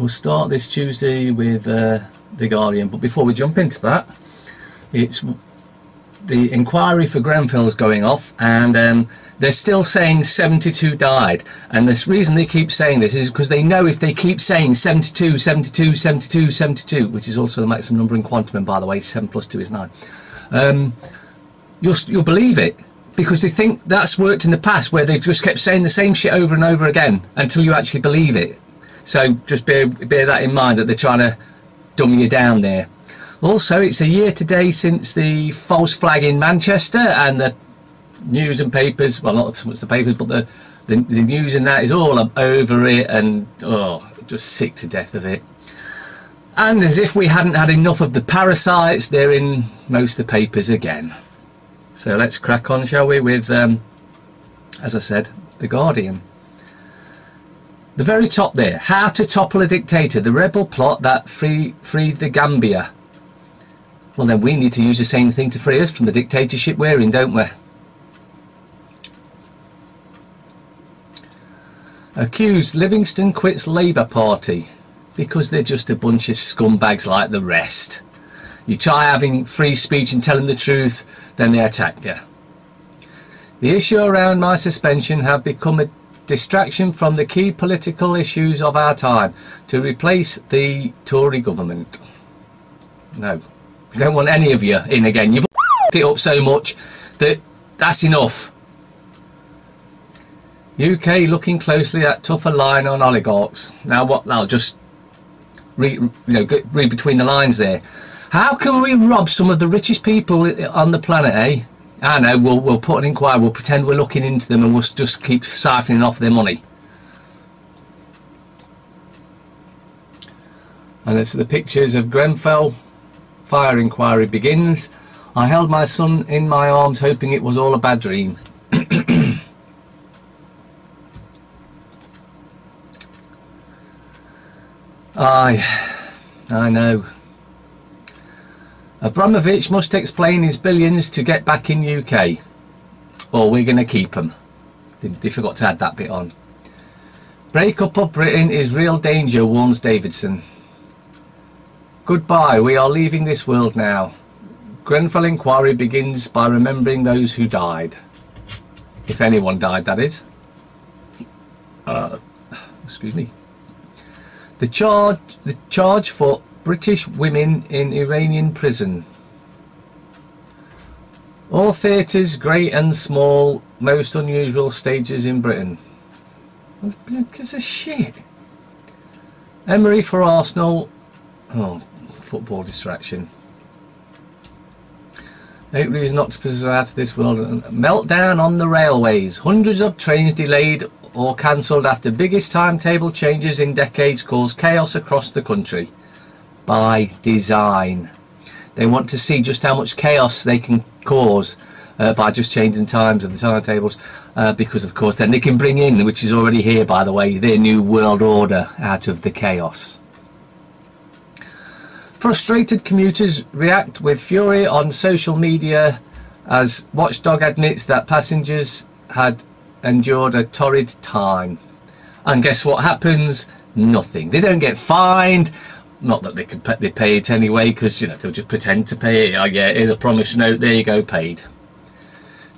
We'll start this Tuesday with The Guardian, but before we jump into that, it's the inquiry for Grenfell's going off, and they're still saying 72 died, and the reason they keep saying this is because they know if they keep saying 72, 72, 72, 72, which is also the maximum number in quantum, and by the way 7 plus 2 is 9, you'll believe it, because they think that's worked in the past where they've just kept saying the same shit over and over again until you actually believe it. So just bear that in mind, that they're trying to dumb you down there. Also, it's a year today since the false flag in Manchester, and the news and papers, well, not so much the papers, but the news and that is all over it, and just sick to death of it. And as if we hadn't had enough of the parasites, they're in most of the papers again. So let's crack on, shall we, with, as I said, The Guardian. The very top there, how to topple a dictator, the rebel plot that freed the Gambia. Well, then we need to use the same thing to free us from the dictatorship we're in, don't we? Accused Livingston quits Labour Party because they're just a bunch of scumbags like the rest. You try having free speech and telling the truth, then they attack you. The issue around my suspension have become a distraction from the key political issues of our time to replace the Tory government. No, we don't want any of you in again. You've it up so much that's enough. UK looking closely at tougher line on oligarchs. Now what? I'll just read between the lines there. How can we rob some of the richest people on the planet, eh? I know, we'll put an inquiry, we'll pretend we're looking into them, and we'll just keep siphoning off their money. And it's the pictures of Grenfell. Fire inquiry begins. I held my son in my arms, hoping it was all a bad dream. I know. Abramovich must explain his billions to get back in UK, or we're going to keep them. They forgot to add that bit on. Breakup of Britain is real danger, warns Davidson. Goodbye, we are leaving this world now. Grenfell inquiry begins by remembering those who died. If anyone died, that is. Excuse me. The charge for British women in Iranian prison. All theatres, great and small, most unusual stages in Britain. Gives a shit. Emery for Arsenal. Oh, football distraction. 8 reasons not to possess out of this world. Meltdown on the railways. Hundreds of trains delayed or cancelled after biggest timetable changes in decades cause chaos across the country. By design. They want to see just how much chaos they can cause by just changing times of the timetables, because of course then they can bring in, which is already here by the way, their new world order out of the chaos. Frustrated commuters react with fury on social media as Watchdog admits that passengers had endured a torrid time. And guess what happens? Nothing. They don't get fined. Not that they pay it anyway, because they'll just pretend to pay it. Oh yeah, here's a promise note, there you go, paid.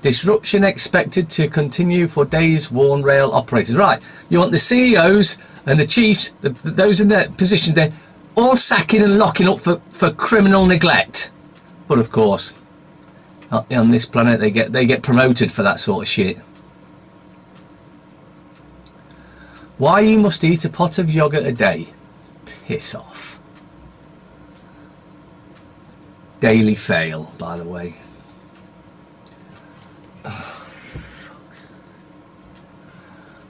Disruption expected to continue for days, warn rail operators. Right, you want the CEOs and the chiefs, those in their positions, they're all sacking and locking up for criminal neglect. But of course, on this planet they get promoted for that sort of shit. Why you must eat a pot of yogurt a day? Piss off. Daily Fail, by the way.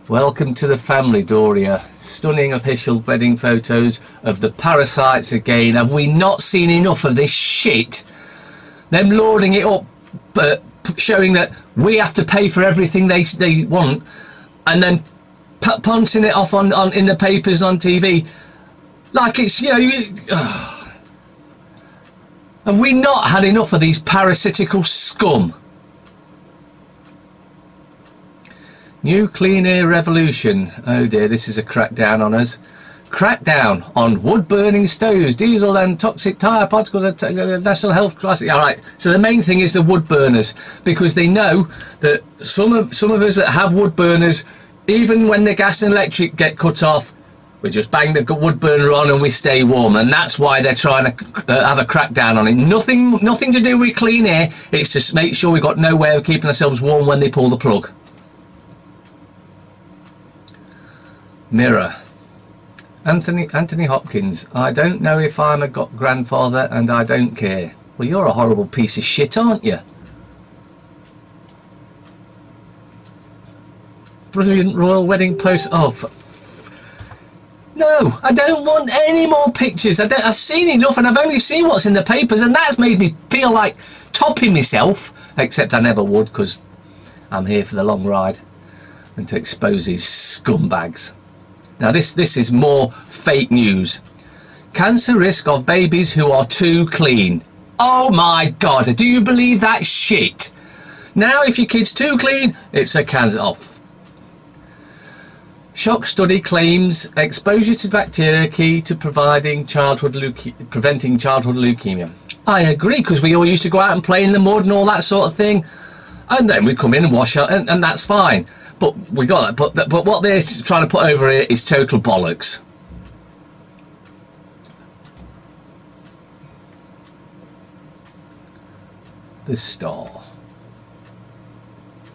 Welcome to the family, Doria. Stunning official wedding photos of the parasites again. Have we not seen enough of this shit? Them lording it up, showing that we have to pay for everything they want, and then pouncing it off in the papers on TV, like it's have we not had enough of these parasitical scum? New clean air revolution. Oh dear, this is a crackdown on us. Crackdown on wood-burning stoves, diesel and toxic tyre particles, national health crisis. All right. So the main thing is the wood burners, because they know that some of us that have wood burners, even when the gas and electric get cut off, we just bang the wood burner on and we stay warm, and that's why they're trying to have a crackdown on it. Nothing to do with clean air. It's just make sure we've got no way of keeping ourselves warm when they pull the plug. Mirror. Anthony Hopkins. I don't know if I'm a grandfather, and I don't care. Well, you're a horrible piece of shit, aren't you? Brilliant royal wedding post. Oh. No, I don't want any more pictures. I've seen enough, and I've only seen what's in the papers, and that's made me feel like topping myself. Except I never would, because I'm here for the long ride and to expose these scumbags. Now this is more fake news. Cancer risk of babies who are too clean. Oh my God, do you believe that shit? Now if your kid's too clean, it's a cancer off. Shock study claims exposure to bacteria key to preventing childhood leukemia. I agree, because we all used to go out and play in the mud and all that sort of thing, and then we'd come in and wash out, and that's fine. But we got that. But what they're trying to put over here is total bollocks. The Star.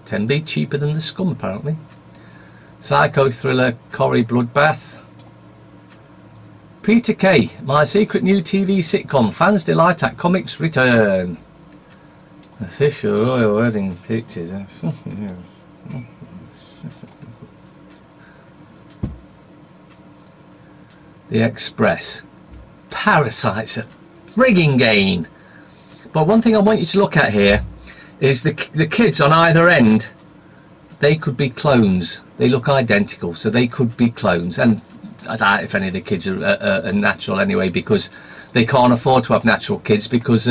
10B cheaper than the Scum, apparently. Psycho thriller Corrie Bloodbath. Peter Kay, my secret new TV sitcom. Fans delight at comics return. Official royal wedding pictures. The Express. Parasite's a frigging game. But one thing I want you to look at here is the kids on either end. They could be clones. They look identical, so they could be clones. And I doubt if any of the kids are natural anyway, because they can't afford to have natural kids, because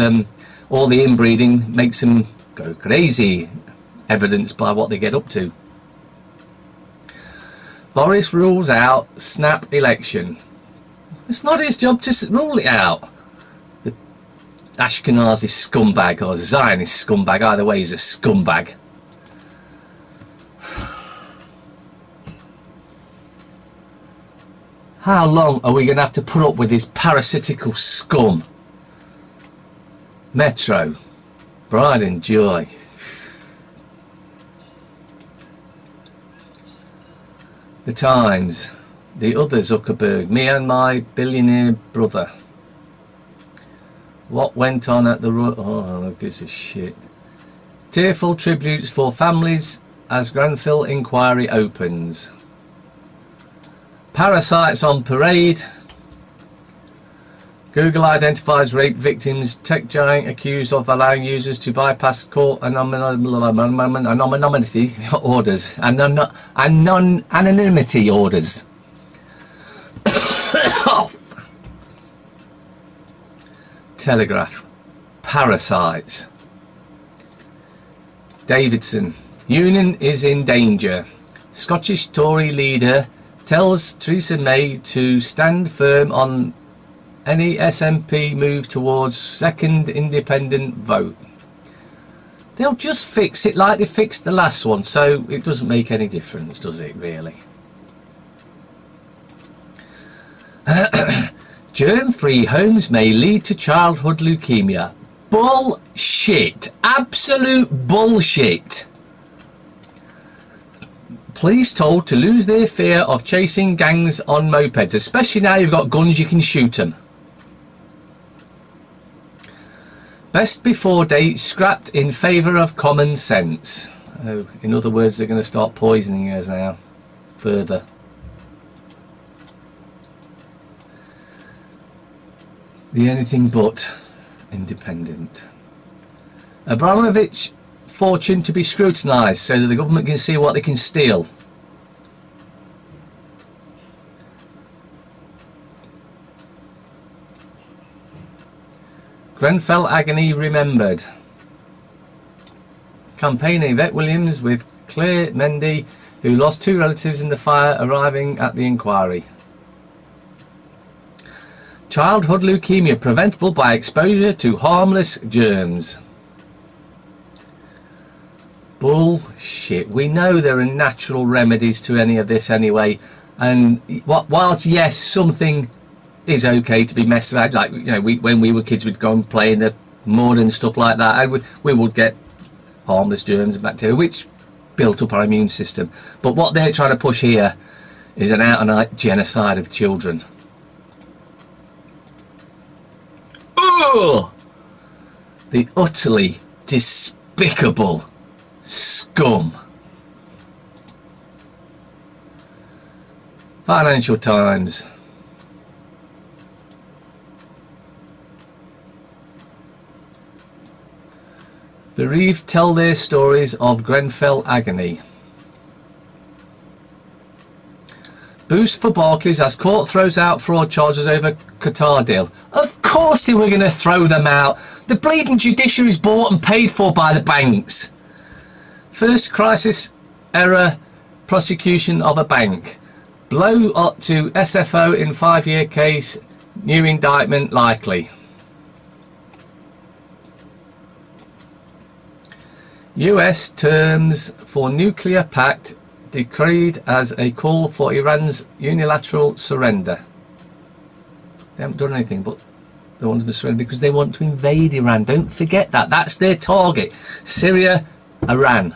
all the inbreeding makes them go crazy, evidenced by what they get up to. Boris rules out snap election. It's not his job to rule it out. The Ashkenazi scumbag, or Zionist scumbag, either way he's a scumbag. How long are we going to have to put up with this parasitical scum? Metro. Pride and Joy. The Times. The other Zuckerberg. Me and my billionaire brother. What went on at the... Oh, who gives a shit. Tearful tributes for families as Grenfell inquiry opens. Parasites on parade. Google identifies rape victims. Tech giant accused of allowing users to bypass court anonymity orders. Anonymity orders. Telegraph. Parasites. Davidson. Union is in danger. Scottish Tory leader tells Theresa May to stand firm on any SNP move towards second independent vote. They'll just fix it like they fixed the last one, so it doesn't make any difference, does it really? Germ-free homes may lead to childhood leukemia. Bullshit. Absolute bullshit. Police told to lose their fear of chasing gangs on mopeds, especially now you've got guns, you can shoot them. Best before date scrapped in favour of common sense. Oh, in other words, they're going to start poisoning us now further. The anything but independent. Abramovich fortune to be scrutinised so that the government can see what they can steal. Grenfell agony remembered. Campaign Yvette Williams with Claire Mendy, who lost two relatives in the fire, arriving at the inquiry. Childhood leukemia preventable by exposure to harmless germs. Bullshit. We know there are natural remedies to any of this anyway, and whilst yes, something is okay to be messed around, like, you know, when we were kids we'd go and play in the mud and stuff like that, and we would get harmless germs and bacteria which built up our immune system. But what they're trying to push here is an out and out genocide of children. Ugh! The utterly despicable scum. Financial Times. Bereaved tell their stories of Grenfell agony. Boost for Barclays as court throws out fraud charges over Qatar deal. Of course they were going to throw them out. The bleeding judiciary is bought and paid for by the banks. First crisis error prosecution of a bank. Blow up to SFO in 5-year case. New indictment likely. US terms for nuclear pact decreed as a call for Iran's unilateral surrender. They haven't done anything, but they want to surrender because they want to invade Iran. Don't forget that. That's their target. Syria, Iran.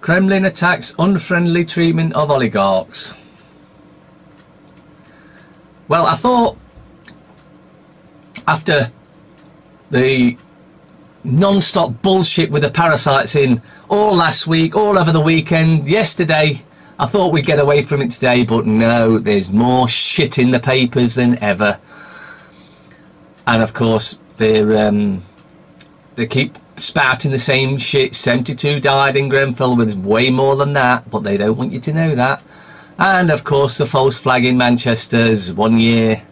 Kremlin attacks unfriendly treatment of oligarchs. Well, I thought after the non-stop bullshit with the parasites in all last week, all over the weekend, yesterday, I thought we'd get away from it today, but no, there's more shit in the papers than ever. And of course they keep spouting the same shit. 72 died in Grenfell, with way more than that, but they don't want you to know that. And of course the false flag in Manchester's 1 year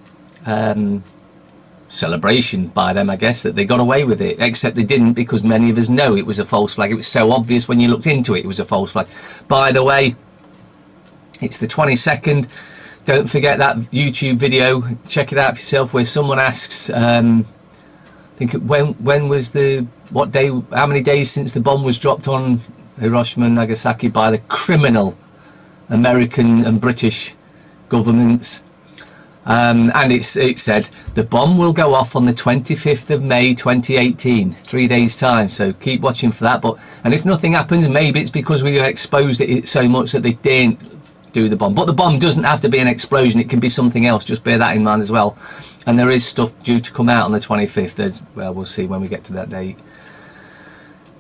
celebration by them, I guess, that they got away with it, except they didn't, because many of us know it was a false flag. It was so obvious when you looked into it, it was a false flag. By the way, it's the 22nd. Don't forget that YouTube video, check it out for yourself, where someone asks, I think when was the, what day, how many days since the bomb was dropped on Hiroshima and Nagasaki by the criminal American and British governments. And it said the bomb will go off on the 25th of May 2018, 3 days time, so keep watching for that. And if nothing happens, maybe it's because we exposed it so much that they didn't do the bomb. But the bomb doesn't have to be an explosion, it can be something else, just bear that in mind as well. And there is stuff due to come out on the 25th. Well, we'll see when we get to that date.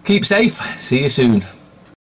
Keep safe, see you soon.